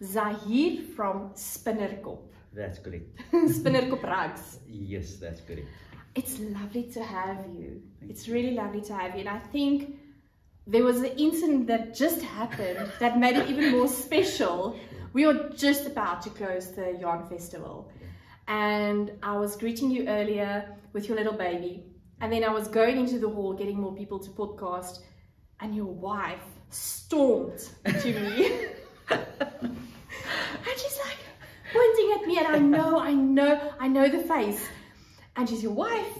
Zahier from Spinnerkop. That's correct. Spinnerkop rugs. Yes, that's correct. It's lovely to have you. It's really lovely to have you. And I think there was an incident that just happened that made it even more special. We were just about to close the Yarn Festival. And I was greeting you earlier with your little baby. And then I was going into the hall, getting more people to podcast. And your wife stormed to me. And she's like pointing at me, and I know the face. And she's your wife,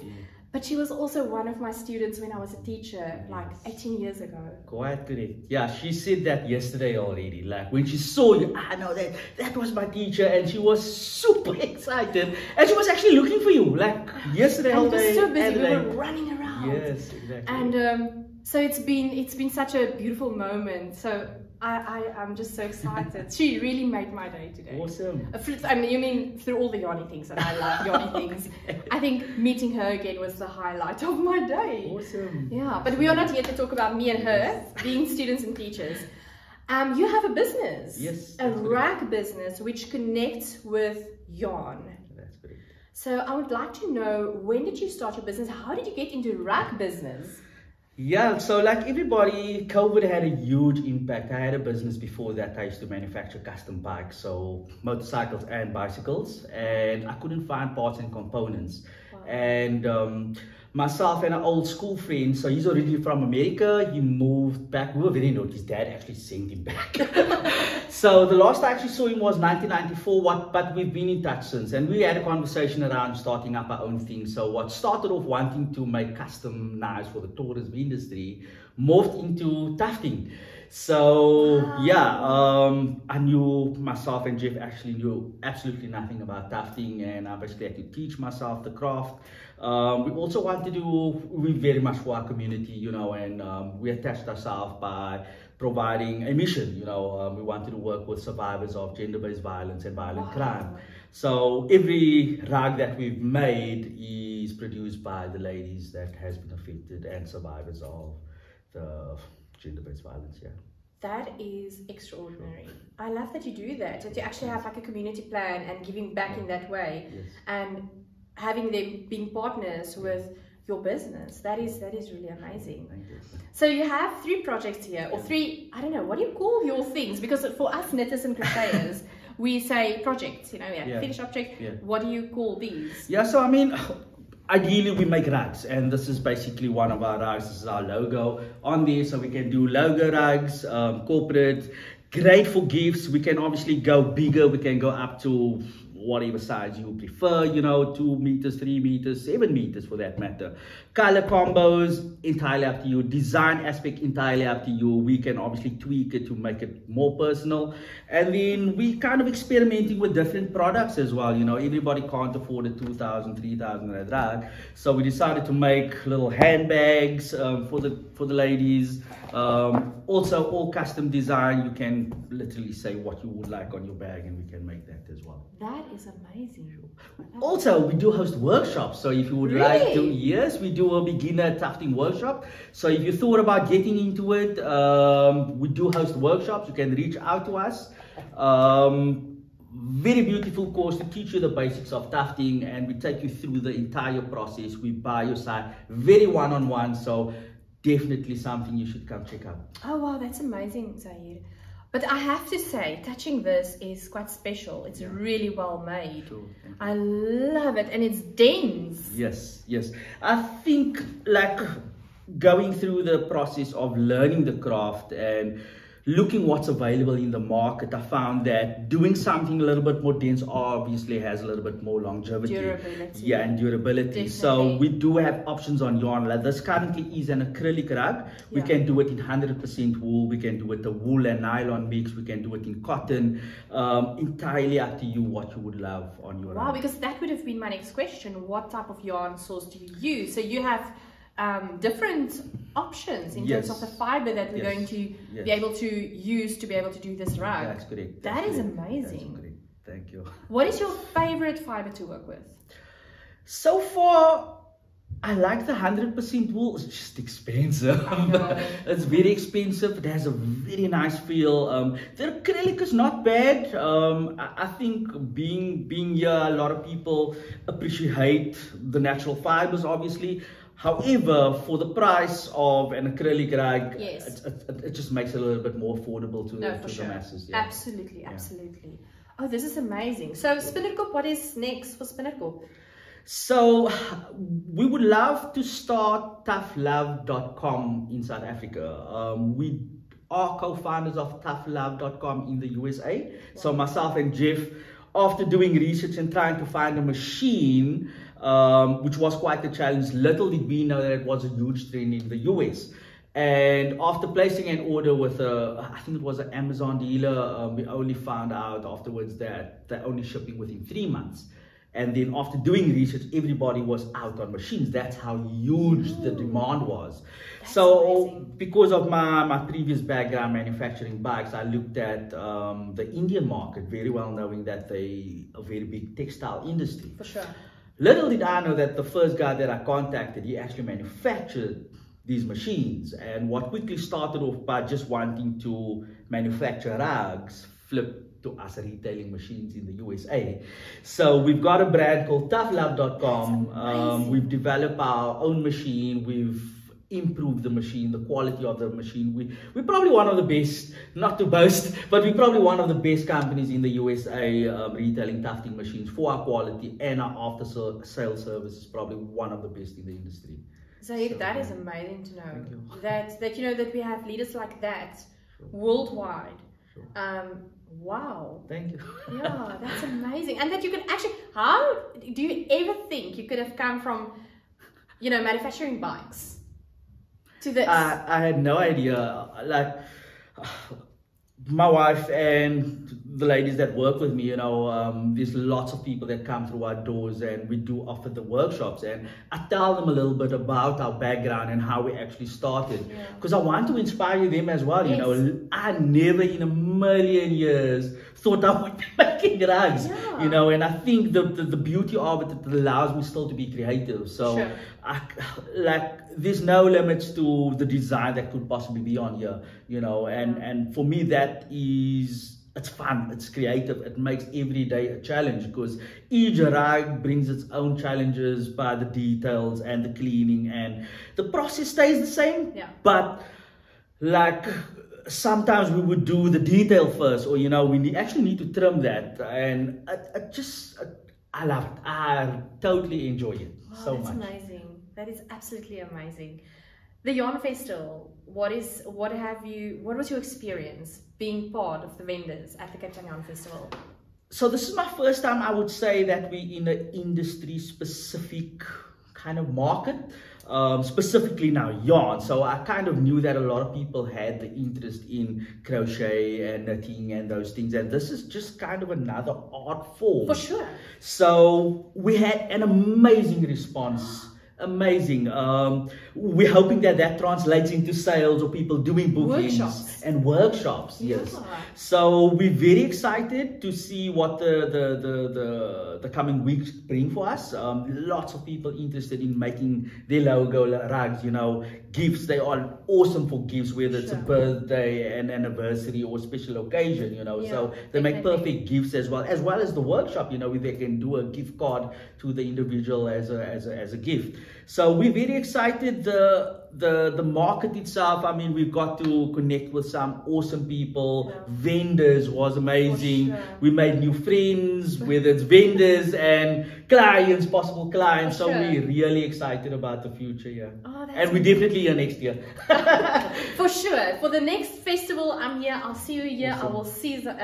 but she was also one of my students when I was a teacher, like 18 years ago. Quite correct. Yeah, she said that yesterday already. Like when she saw you, I know that was my teacher, and she was super excited. And she was actually looking for you, like yesterday all day. And we were so busy, we were running around. Yes, exactly. And so it's been such a beautiful moment. So I'm just so excited. She really made my day today. Awesome. I mean, you mean through all the yarny things, and I love yarny things. I think meeting her again was the highlight of my day. Awesome. Yeah, but we are not here to talk about me and her, being students and teachers. You have a business. Yes. A rag business which connects with yarn. That's great. So I would like to know, when did you start your business? How did you get into rag business? Yeah, so like everybody, COVID had a huge impact. I had a business before that. I used to manufacture custom bikes, so motorcycles and bicycles, and I couldn't find parts and components. Wow. And myself and an old school friend, so he's originally from America, he moved back. We were very naughty. His dad actually sent him back. So the last I actually saw him was 1994, but we've been in touch since, and we had a conversation around starting up our own thing. So what started off wanting to make custom knives for the tourism industry morphed into tufting. So wow. Yeah, I knew myself and Jeff actually knew absolutely nothing about tufting, and I basically had to teach myself the craft. We also wanted to, we very much for our community, you know, and we attached ourselves by providing a mission, you know. We wanted to work with survivors of gender-based violence and violent crime. So every rug that we've made is produced by the ladies that has been affected and survivors of the gender-based violence, yeah. That is extraordinary. I love that you do that you actually have like a community plan and giving back in that way. Yes. And having them being partners with your business. That is really amazing. Thank you. So you have 3 projects here, or 3, I don't know, what do you call your things? Because for us knitters and crocheters, we say projects, you know, we have finished object. Yeah. What do you call these? Yeah, so I mean, ideally we make rugs, and this is basically one of our rugs. This is our logo on there, so we can do logo rugs, corporate, great for gifts. We can obviously go bigger, we can go up to whatever size you prefer, you know, 2 meters, 3 meters, 7 meters for that matter. Color combos, entirely up to you. Design aspect, entirely up to you. We can obviously tweak it to make it more personal. And then we kind of experimenting with different products as well. You know, everybody can't afford a 2,000, 3,000 rug. So we decided to make little handbags for the ladies. Also all custom design. You can literally say what you would like on your bag, and we can make that as well. That is amazing. Also, we do host workshops. So if you would like to, yes, we do a beginner tufting workshop. So if you thought about getting into it, we do host workshops. You can reach out to us. Very beautiful course to teach you the basics of tufting, and we take you through the entire process. We by your side, very one-on-one. So definitely something you should come check out. Oh wow, that's amazing, Zahier. But I have to say, touching this is quite special. It's really well made. Sure, I love it, and it's dense. Yes, yes. I think like going through the process of learning the craft and looking what's available in the market, I found that doing something a little bit more dense obviously has a little bit more longevity. Durability. Yeah, and durability. Definitely. So we do have options on yarn. Like this currently is an acrylic rug. We can do it in 100% wool. We can do it the wool and nylon mix. We can do it in cotton. Entirely up to you what you would love on your rug. Because that would have been my next question. What type of yarn source do you use? So you have different options in terms of the fiber that we're going to be able to use to be able to do this rug. That's correct. That is amazing. That's correct. Thank you. What is your favorite fiber to work with? So far, I like the 100% wool. It's just expensive. It's very expensive. It has a very nice feel. The acrylic is not bad. I think being here, a lot of people appreciate the natural fibers, obviously. However, for the price of an acrylic rug, yes, it just makes it a little bit more affordable to the masses. Yeah. Absolutely, absolutely. Oh, this is amazing. So Spinnerkop, what is next for Spinnerkop? So we would love to start toughlove.com in South Africa. We are co-founders of toughlove.com in the USA. Wow. So myself and Jeff, after doing research and trying to find a machine, which was quite a challenge, little did we know that it was a huge trend in the US. And after placing an order with I think it was an Amazon dealer, we only found out afterwards that they're only shipping within 3 months. And then after doing research, everybody was out on machines. That's how huge the demand was. That's amazing. Because of my previous background manufacturing bikes, I looked at the Indian market, very well knowing that they a very big textile industry. For sure. Little did I know that the first guy that I contacted, he actually manufactured these machines. And what quickly started off by just wanting to manufacture rugs, flipped to us retailing machines in the USA. So we've got a brand called toughlove.com. We've developed our own machine. We've improved the machine, the quality of the machine. We're probably one of the best, not to boast, but we're probably one of the best companies in the USA retailing tufting machines for our quality, and our after sales service is probably one of the best in the industry. Zahier, that is amazing to know. That you know that we have leaders like that worldwide. Wow. Thank you. Yeah, that's amazing. And that you can actually, how do you ever think you could have come from, you know, manufacturing bikes to this? I had no idea. Like, my wife and the ladies that work with me, you know, there's lots of people that come through our doors, and we do offer the workshops, and I tell them a little bit about our background and how we actually started, because I want to inspire them as well. You know, I never in a million years thought I would be making rugs, you know, and I think the beauty of it allows me still to be creative. So there's no limits to the design that could possibly be on here, you know, and for me that is, it's fun, it's creative, it makes every day a challenge, because each rug brings its own challenges by the details and the cleaning, and the process stays the same, but like sometimes we would do the detail first, or you know, we actually need to trim that, and I love it. I totally enjoy it so much. That's amazing. That is absolutely amazing. The Yarn Festival, what was your experience being part of the vendors at the Cape Town Yarn Festival? So this is my first time, I would say, that we're in an industry specific kind of market, specifically now yarn. So I kind of knew that a lot of people had the interest in crochet and knitting and those things, and this is just kind of another art form. For sure. So we had an amazing response. Amazing. We're hoping that translates into sales or people doing bookings and workshops. Yes. So we're very excited to see what the coming weeks bring for us. Lots of people interested in making their logo rugs, you know, gifts. They are awesome for gifts, whether it's a birthday, an anniversary, or special occasion, you know. So they make perfect gifts as well as the workshop, you know, where they can do a gift card to the individual as a gift. So we're very excited. The market itself, I mean, we've got to connect with some awesome people. Vendors was amazing. We made new friends, whether it's vendors and clients, possible clients. So we're really excited about the future, and we're definitely here next year. For sure. For the next festival, I'm here. I'll see you here. I will see the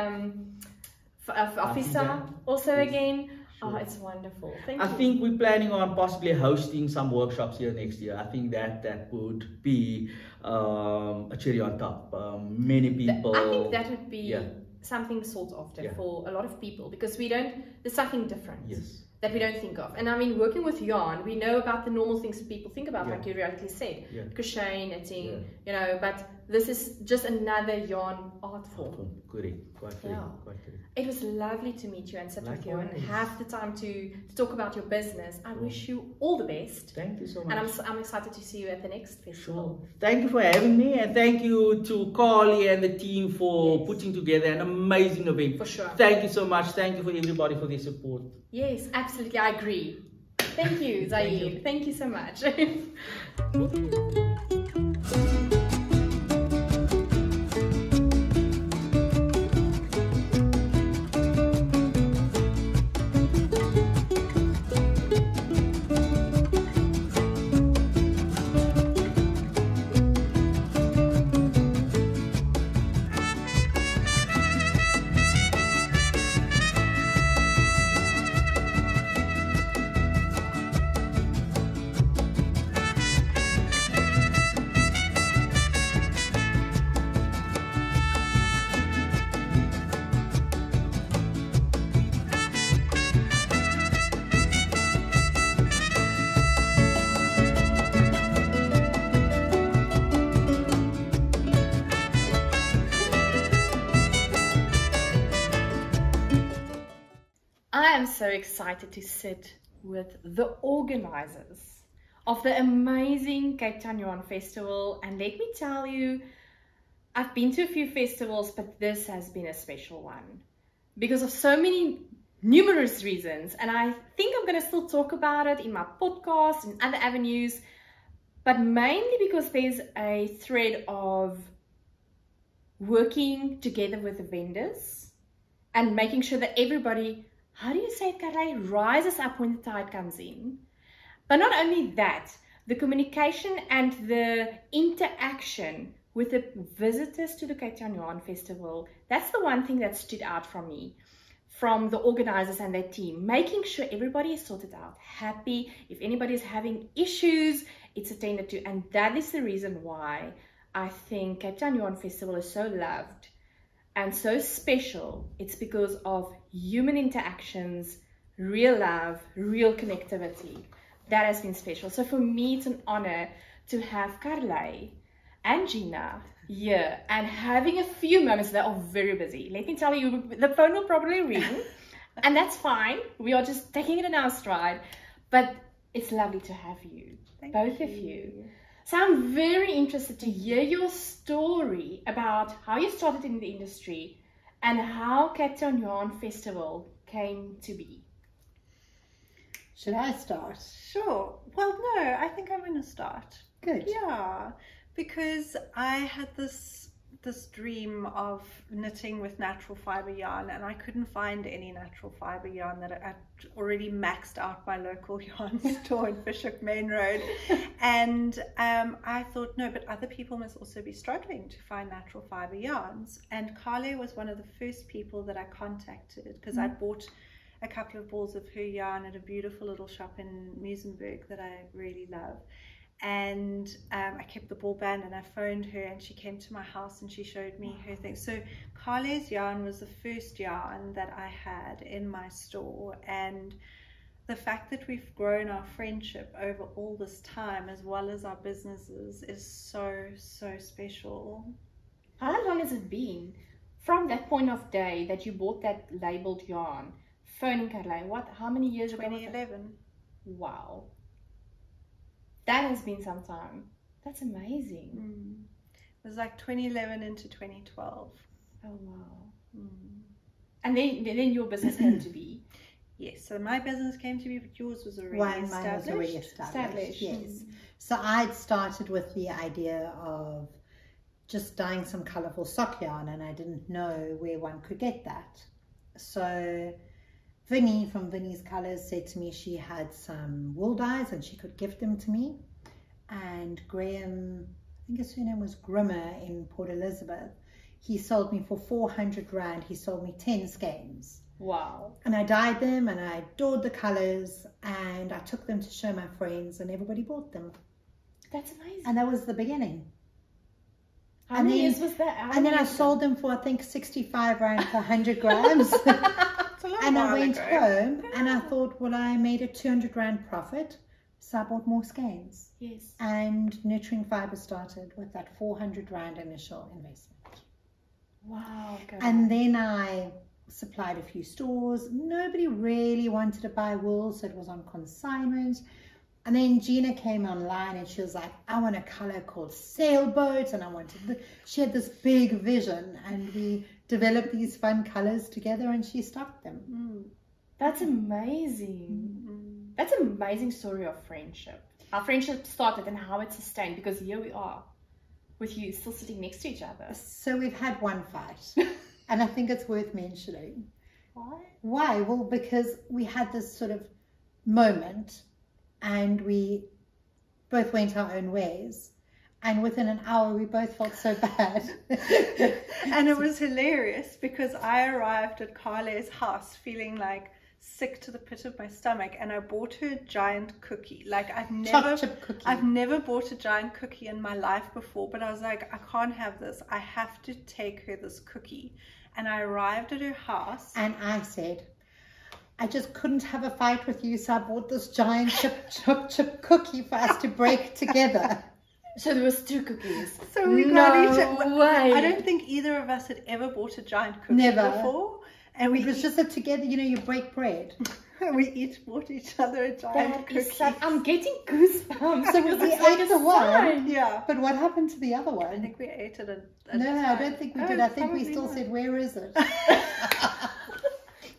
Afisa also again. Oh, it's wonderful. Thank you. I think we're planning on possibly hosting some workshops here next year. I think that would be a cherry on top. Many people. I think that would be something sought after for a lot of people, because there's something different that we don't think of. And I mean, working with yarn, we know about the normal things people think about, like you rightly said, crochet, knitting, you know, but this is just another yarn art form. Correct, quite correct, Yeah. quite correct. It was lovely to meet you and sit with you and Likewise. have the time to talk about your business. I wish you all the best. Thank you so much. And I'm excited to see you at the next festival. Sure. Thank you for having me, and thank you to Carle and the team for Yes. putting together an amazing event. For sure. Thank you so much. Thank you for everybody for their support. Yes, absolutely. I agree. Thank you, Zahier. Thank you so much. I am so excited to sit with the organizers of the amazing Cape Town Yarn Festival, and let me tell you, I've been to a few festivals, but this has been a special one because of so many numerous reasons, and I think I'm going to still talk about it in my podcast and other avenues, but mainly because there's a thread of working together with the vendors and making sure that everybody, how do you say it, Carle, rises up when the tide comes in. But not only that, the communication and the interaction with the visitors to the Cape Town Yarn Festival, that's the one thing that stood out from me, from the organizers and their team, making sure everybody is sorted out, happy. If anybody is having issues, it's attended to. And that is the reason why I think Cape Town Yarn Festival is so loved and so special. It's because of human interactions, real love, real connectivity. That has been special. So for me, it's an honor to have Carle and Gina here and having a few moments. They are very busy. Let me tell you, the phone will probably ring and that's fine. We are just taking it in our stride, but it's lovely to have you, both of you. So I'm very interested to hear your story about how you started in the industry and how Cape Town Yarn Festival came to be. Should I start? Sure. Well, no, I think I'm going to start. Good. Yeah, because I had this dream of knitting with natural fiber yarn, and I couldn't find any natural fiber yarn. That I'd already maxed out my local yarn store in Bishop Main Road, and I thought, no, but other people must also be struggling to find natural fiber yarns. And Carle was one of the first people that I contacted because I'd bought a couple of balls of her yarn at a beautiful little shop in Muizenberg that I really love. And I kept the ball band, and I phoned her, and she came to my house and she showed me her thing. So Carle's yarn was the first yarn that I had in my store, and the fact that we've grown our friendship over all this time as well as our businesses is so special. How long has it been from that point of day that you bought that labeled yarn, phoning Carle? How many years ago? 2011. Wow. That has been some time. That's amazing. It was like 2011 into 2012. Oh wow. And then your business came to be. Yes, so my business came to be, but yours was already Mine established. was already established. Yes. Mm. So I'd started with the idea of just dyeing some colourful sock yarn, and I didn't know where one could get that. So Vinnie from Vinnie's Colours said to me she had some wool dyes and she could gift them to me. And Graham, I think his surname was Grimmer in Port Elizabeth, he sold me for 400 Rand, he sold me 10 skeins. Wow. And I dyed them and I adored the colours, and I took them to show my friends and everybody bought them. That's amazing. And that was the beginning. How many years was that? And then I sold them for, I think, 65 Rand per 100 grams. And I went home and I thought, well, I made a 200 Rand profit. So I bought more skeins. Yes. And Nurturing Fibre started with that 400 Rand initial investment. Wow. Okay. And then I supplied a few stores. Nobody really wanted to buy wool, so it was on consignment. And then Gina came online and she was like, I want a color called Sailboat, and I wanted she had this big vision, and we developed these fun colors together and she stocked them. That's amazing. That's an amazing story of friendship. How friendship started and how it sustained, because here we are with you still sitting next to each other. So we've had one fight and I think it's worth mentioning. Why? Why? Well, because we had this sort of moment and we both went our own ways. And within an hour, we both felt so bad. And it was hilarious because I arrived at Carle's house feeling like sick to the pit of my stomach, and I bought her a giant cookie. Like I've never bought a giant cookie in my life before, but I was like, I can't have this. I have to take her this cookie. And I arrived at her house. And I said, I just couldn't have a fight with you, so I bought this giant chip cookie for us to break together. So there was 2 cookies. So we got each other. No way. I don't think either of us had ever bought a giant cookie before. And it was just that together, you know, you break bread. We each bought each other a giant cookie. I'm getting goosebumps. So we ate the one. Yeah. But what happened to the other one? I think we ate it No, I don't think we did. I think we still said, where is it?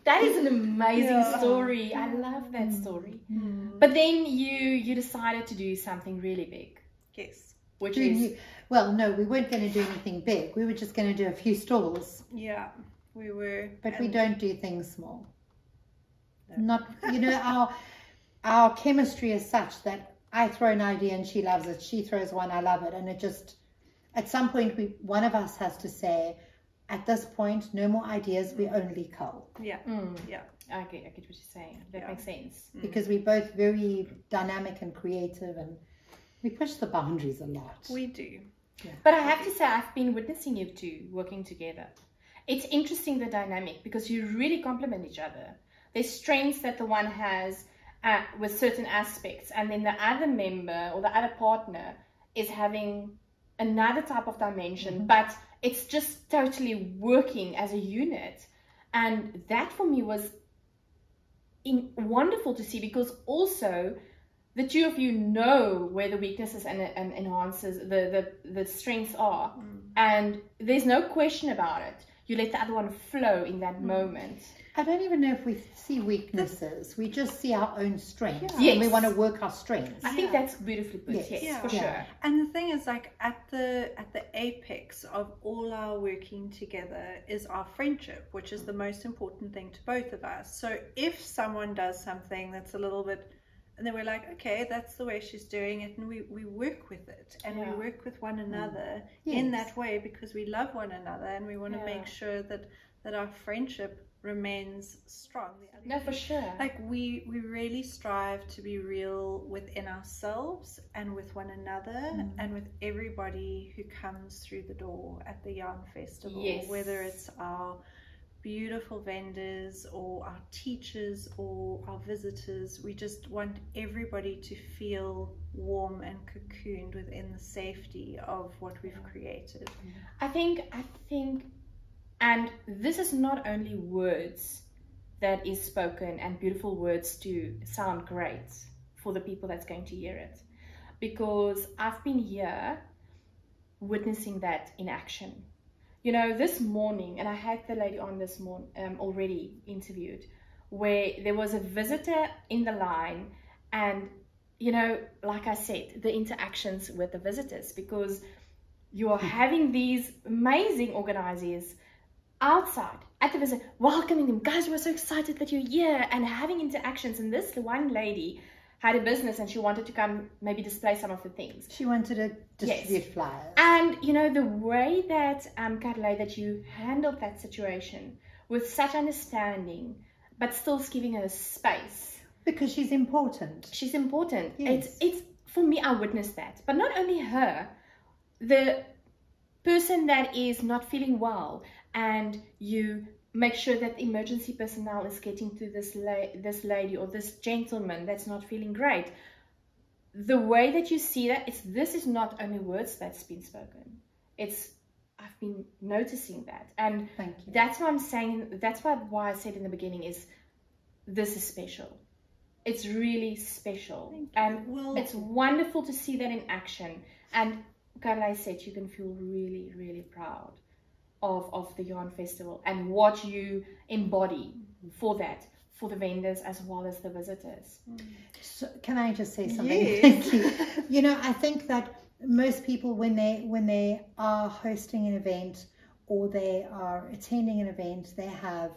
That is an amazing story. I love that story. But then you decided to do something really big. Yes. Which is... Well, no, we weren't going to do anything big. We were just going to do a few stalls. Yeah, we were. But we don't do things small. No. Not, you know, our chemistry is such that I throw an idea and she loves it. She throws one, I love it. And it just, at some point, one of us has to say, at this point, no more ideas, we only cull. Yeah, yeah. I get what you're saying. That makes sense. Because we're both very dynamic and creative, and we push the boundaries a lot. We do. Yeah. But I have to say, I've been witnessing you two working together. It's interesting, the dynamic, because you really complement each other. There's strengths that the one has with certain aspects, and then the other member or the other partner is having another type of dimension, but it's just totally working as a unit. And that for me was wonderful to see, because also the two of you know where the weaknesses and enhances the strengths are, and there's no question about it. You let the other one flow in that moment. I don't even know if we see weaknesses. We just see our own strengths. Yes. And we want to work our strengths. I think that's beautifully put. Yes, for sure. And the thing is, like, at the apex of all our working together is our friendship, which is the most important thing to both of us. So if someone does something that's a little bit, and then we're like, okay, that's the way she's doing it, and we work with it, and we work with one another in that way, because we love one another, and we want to make sure that our friendship remains strong. No, for sure. Like we really strive to be real within ourselves and with one another and with everybody who comes through the door at the Yarn Festival, whether it's our beautiful vendors or our teachers or our visitors. We just want everybody to feel warm and cocooned within the safety of what we've created. I think and this is not only words that is spoken, and beautiful words to sound great for the people that's going to hear it, because I've been here witnessing that in action. You know, this morning, and I had the lady on this morning already interviewed, where there was a visitor in the line, and you know, like I said, the interactions with the visitors, because you are having these amazing organizers outside at the visit, welcoming them. Guys, we're so excited that you're here, and having interactions. And this one lady had a business and she wanted to come maybe display some of the things. She wanted to distribute flyers. And you know, the way that Carle, that you handled that situation with such understanding, but still giving her space. Because she's important. She's important. Yes. It's for me, I witnessed that. But not only her, the person that is not feeling well, and you make sure that emergency personnel is getting to this lady or this gentleman that's not feeling great. the way that you see that, this is not only words that's been spoken. I've been noticing that. And Thank you. that's what I'm saying. That's why I said in the beginning is this is special. It's really special. And it's wonderful to see that in action. And Carle said you can feel really, really proud of the Yarn Festival and what you embody for that, for the vendors as well as the visitors. So, can I just say something? Yes. Thank you. You know, I think that most people, when they are hosting an event or they are attending an event, they have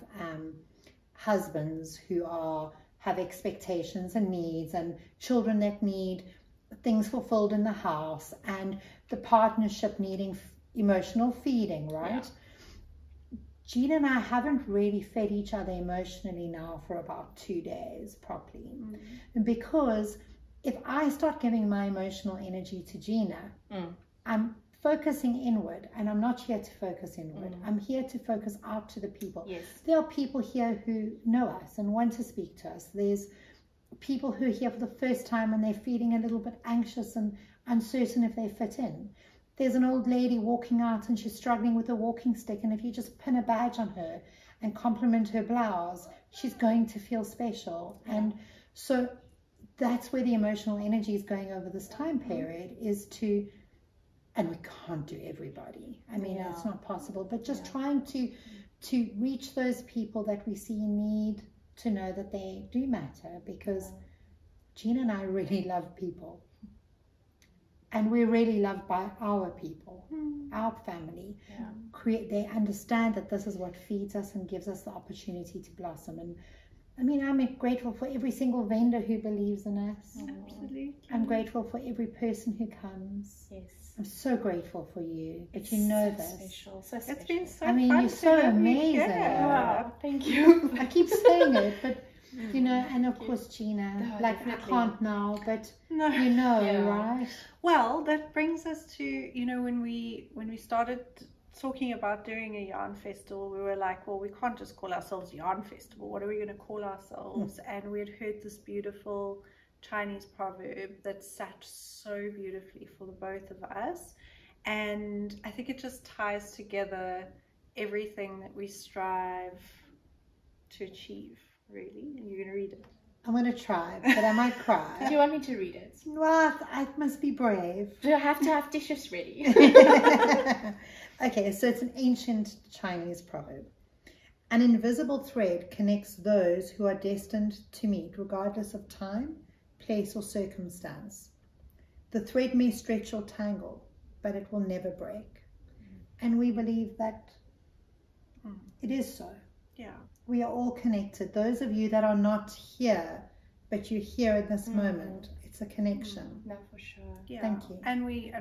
husbands who have expectations and needs, and children that need things fulfilled in the house, and the partnership needing emotional feeding, right? Yeah. Gina and I haven't really fed each other emotionally now for about 2 days properly. And because if I start giving my emotional energy to Gina, I'm focusing inward, and I'm not here to focus inward. I'm here to focus out to the people. Yes. There are people here who know us and want to speak to us. There's people who are here for the first time and they're feeling a little bit anxious and uncertain if they fit in. There's an old lady walking out and she's struggling with a walking stick, and if you just pin a badge on her and compliment her blouse, she's going to feel special. And so that's where the emotional energy is going over this time period, is to, and we can't do everybody. I mean, it's not possible, but just trying to reach those people that we see in need, to know that they do matter, because Gina and I really love people. And we're really loved by our people, our family. They understand that this is what feeds us and gives us the opportunity to blossom. And I mean, I'm grateful for every single vendor who believes in us. Absolutely. I'm grateful for every person who comes. Yes. I'm so grateful for you that you know this. Special, so special. It's been so I mean, fun you're to so have you amazing. here. Wow, thank you. I keep saying it, but you know, and of course, Gina, No, like definitely. I can't now, but No. you know, Yeah. right? Well, that brings us to, you know, when we started talking about doing a yarn festival, we were like, well, we can't just call ourselves Yarn Festival. What are we going to call ourselves? And we had heard this beautiful Chinese proverb that sat so beautifully for the both of us. And I think it just ties together everything that we strive to achieve, really. And you're going to read it. I'm going to try, but I might Do cry. you want me to read it? Well, I must be brave. Do I have to have dishes ready? Okay, so it's an ancient Chinese proverb. An invisible thread connects those who are destined to meet, regardless of time, place, or circumstance. The thread may stretch or tangle, but it will never break. And we believe that it is so. Yeah. We are all connected. Those of you that are not here, but you're here in this moment, it's a connection. No, for sure. Yeah. Thank you. And we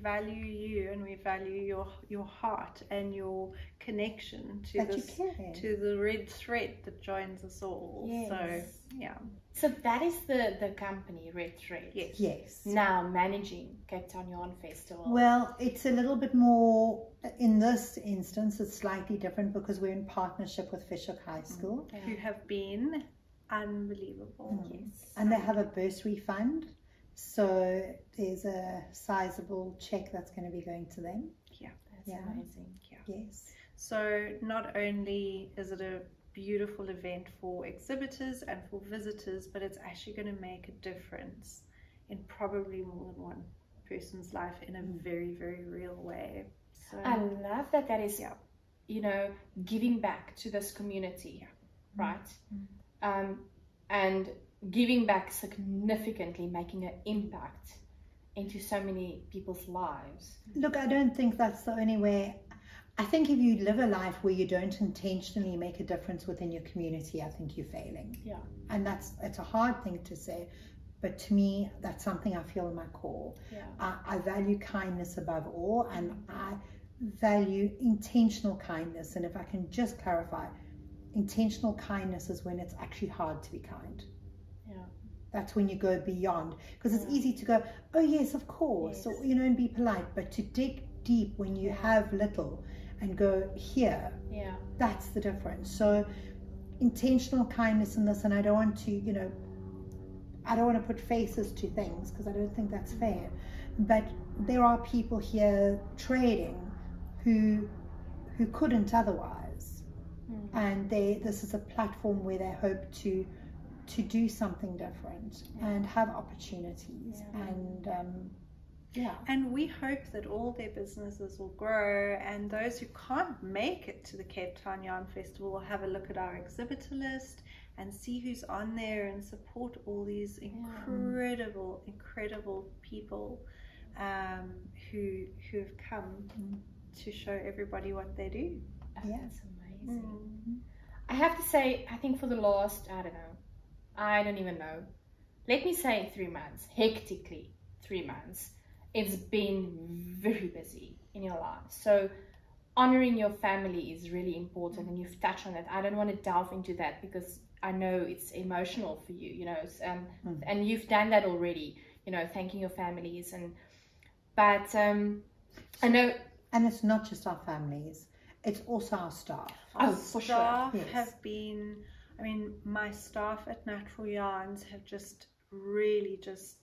value you, and we value your heart and your connection to That you this, care. to the red thread that joins us all. Yes. So yeah. So that is the company, Red Thread. Yes. Yes. Now managing Cape Town Yarn Festival. Well, it's a little bit more, in this instance, it's slightly different because we're in partnership with Fisher High School. Yeah. Who have been unbelievable. Yes. And they have a bursary fund. So there's a sizable check that's going to be going to them. That's Yeah. amazing. Yes. So not only is it a beautiful event for exhibitors and for visitors, but it's actually going to make a difference in probably more than one person's life in a very, very real way. So I love that is, Yeah. you know, giving back to this community, right? And giving back significantly, making an impact into so many people's lives. Look, I don't think that's the only way. I think if you live a life where you don't intentionally make a difference within your community, I think you're failing. Yeah. And it's a hard thing to say, but to me, that's something I feel in my core. Yeah. I value kindness above all, and I value intentional kindness. And if I can just clarify, intentional kindness is when it's actually hard to be kind. Yeah. That's when you go beyond, because it's easy to go, oh yes, of course, Yes. or, you know, and be polite, but to dig deep when you have little and go here, Yeah. that's the difference. So intentional kindness in this, and I don't want to, I don't want to put faces to things because I don't think that's fair, but there are people here trading who couldn't otherwise, and this is a platform where they hope to do something different and have opportunities, and and we hope that all their businesses will grow, and those who can't make it to the Cape Town Yarn Festival will have a look at our exhibitor list and see who's on there and support all these incredible people who have come to show everybody what they do. That's amazing. I have to say, I think for the last, I don't even know, let me say 3 months, hectically 3 months, it's been very busy in your life. So honoring your family is really important, and you've touched on that. I don't want to delve into that because I know it's emotional for you, you know, and you've done that already, you know, thanking your families, but I know. And it's not just our families, it's also our staff. Our for staff sure. have been, I mean, my staff at Natural Yarns have just really just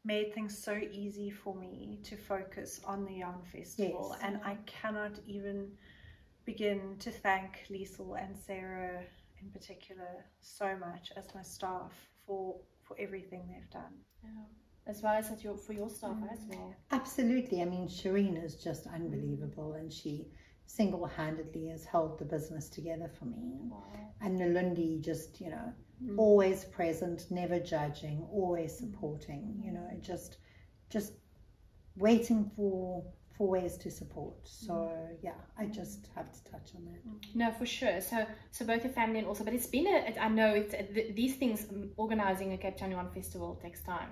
made things so easy for me to focus on the Yarn Festival. Yes. And I cannot even begin to thank Liesl and Sarah in particular so much as my staff for everything they've done. As well as for your staff as well. Absolutely. I mean, Shireen is just unbelievable, and she single-handedly has held the business together for me. Wow. And Nalundi just, you know, always present, never judging, always supporting, you know, just waiting for ways to support. So yeah, I just have to touch on that. No, for sure. So both your family and also, but it's been I know it's these things, organizing a Cape Town Yarn Festival takes time.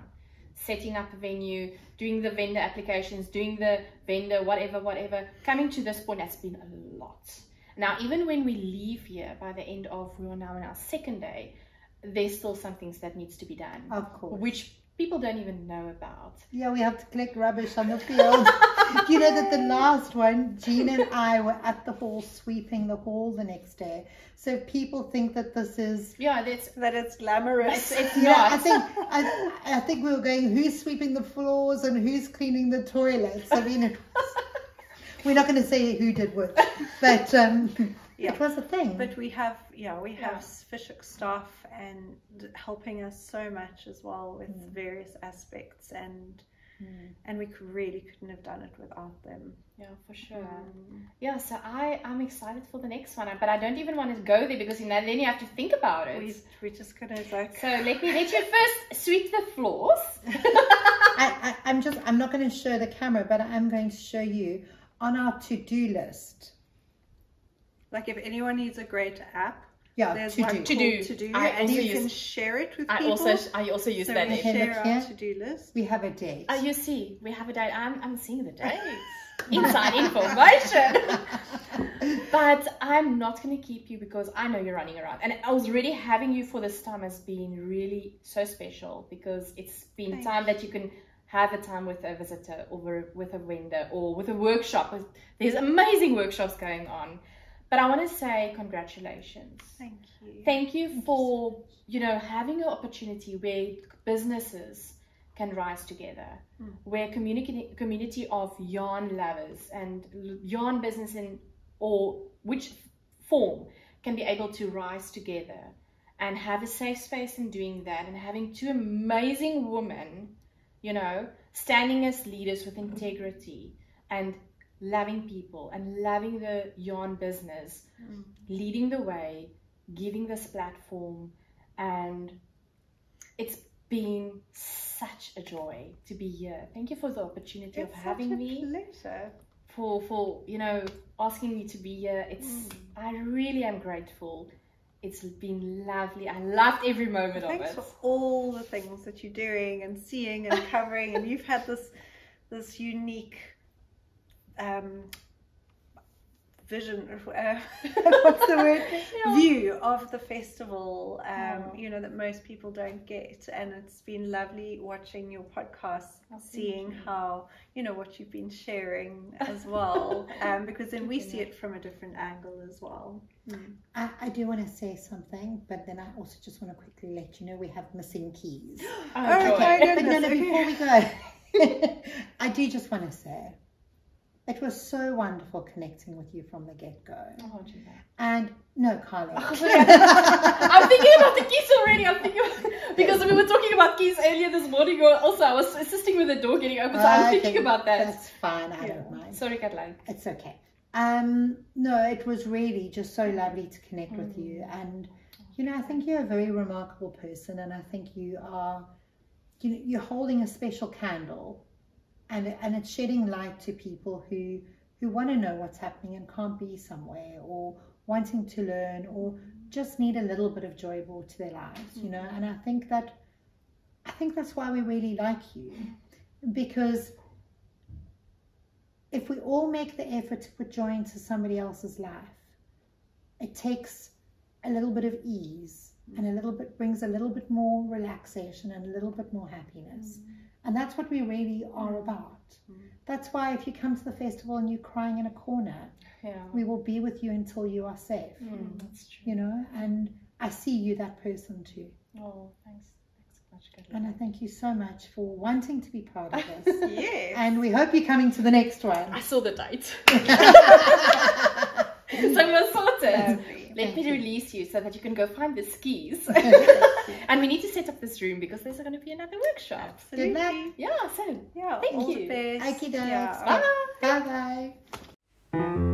Setting up a venue, doing the vendor applications, doing the vendor whatever, coming to this point, that's been a lot. Now, even when we leave here by the end of, we are now on our 2nd day, there's still some things that needs to be done. Of course. Which people don't even know about. Yeah, we have to collect rubbish on the field. You know that the last one, Gina and I were at the hall sweeping the hall the next day. So people think that this is... Yeah, that it's glamorous. It's yeah, not. I think we were going, who's sweeping the floors and who's cleaning the toilets? I mean, we're not going to say who did what, but it was a thing. But we have Fishhook staff and helping us so much as well with various aspects, and we couldn't have done it without them. Yeah, for sure. Yeah, so I'm excited for the next one, but I don't even want to go there because then you have to think about it. We're just gonna like. So let you first sweep the floors. I'm not going to show the camera, but I'm going to show you on our to-do list. Like if anyone needs a great app, there's to one do. to do, I and also you use, can share it with people. I also use that. We App. share our to-do list. We have a date. You see, we have a date. I'm seeing the date. Inside information. But I'm not going to keep you because I know you're running around, and I was really having you for this time has been really so special because it's been time that you can have a time with a visitor or with a vendor or with a workshop. There's amazing workshops going on. But I want to say congratulations. Thank you. Thank you for, you know, having an opportunity where businesses can rise together, where community of yarn lovers and yarn business or which form can be able to rise together and have a safe space in doing that, and having 2 amazing women, you know, standing as leaders with integrity and loving people and loving the yarn business, leading the way, giving this platform, and it's been such a joy to be here. Thank you for the opportunity of having me. Pleasure. For you know, asking me to be here. I really am grateful. It's been lovely. I loved every moment of it. Thanks for all the things that you're doing and seeing and covering, and you've had this unique vision, what's the word? View of the festival, you know, that most people don't get. And it's been lovely watching your podcast, seeing how, you know, what you've been sharing as well, because then we see it from a different angle as well. I do want to say something, but then I also just want to quickly let you know we have missing keys. Okay. But no, before we go, I do just want to say, it was so wonderful connecting with you from the get-go. Oh, Gina. And no, Carle. I'm thinking about the keys already. Because we were talking about keys earlier this morning. Also, I was assisting with the door getting open, so I'm thinking about that. That's fine. I don't mind. Sorry, Carle. It's okay. No, it was really just so lovely to connect with you. And, you know, I think you're a very remarkable person. And I think you are, you know, you're holding a special candle. And it's shedding light to people who want to know what's happening and can't be somewhere, or wanting to learn, or just need a little bit of joy brought to their lives, you know. And I think that's why we really like you, because if we all make the effort to put joy into somebody else's life, it takes a little bit of ease and brings a little bit more relaxation and a little bit more happiness. And that's what we really are about. That's why if you come to the festival and you're crying in a corner, we will be with you until you are safe. That's true. You know, and I see you that person too. Oh, thanks. Thanks so much, Carle. And I thank you so much for wanting to be part of this. Yes. And we hope you're coming to the next one. I saw the date. So we're sorted. Let me release you so that you can go find the skis. And we need to set up this room because there's going to be another workshop. Good luck. Yeah, so Yeah, thank all you. the best. Okie dokes. Yeah. Bye bye.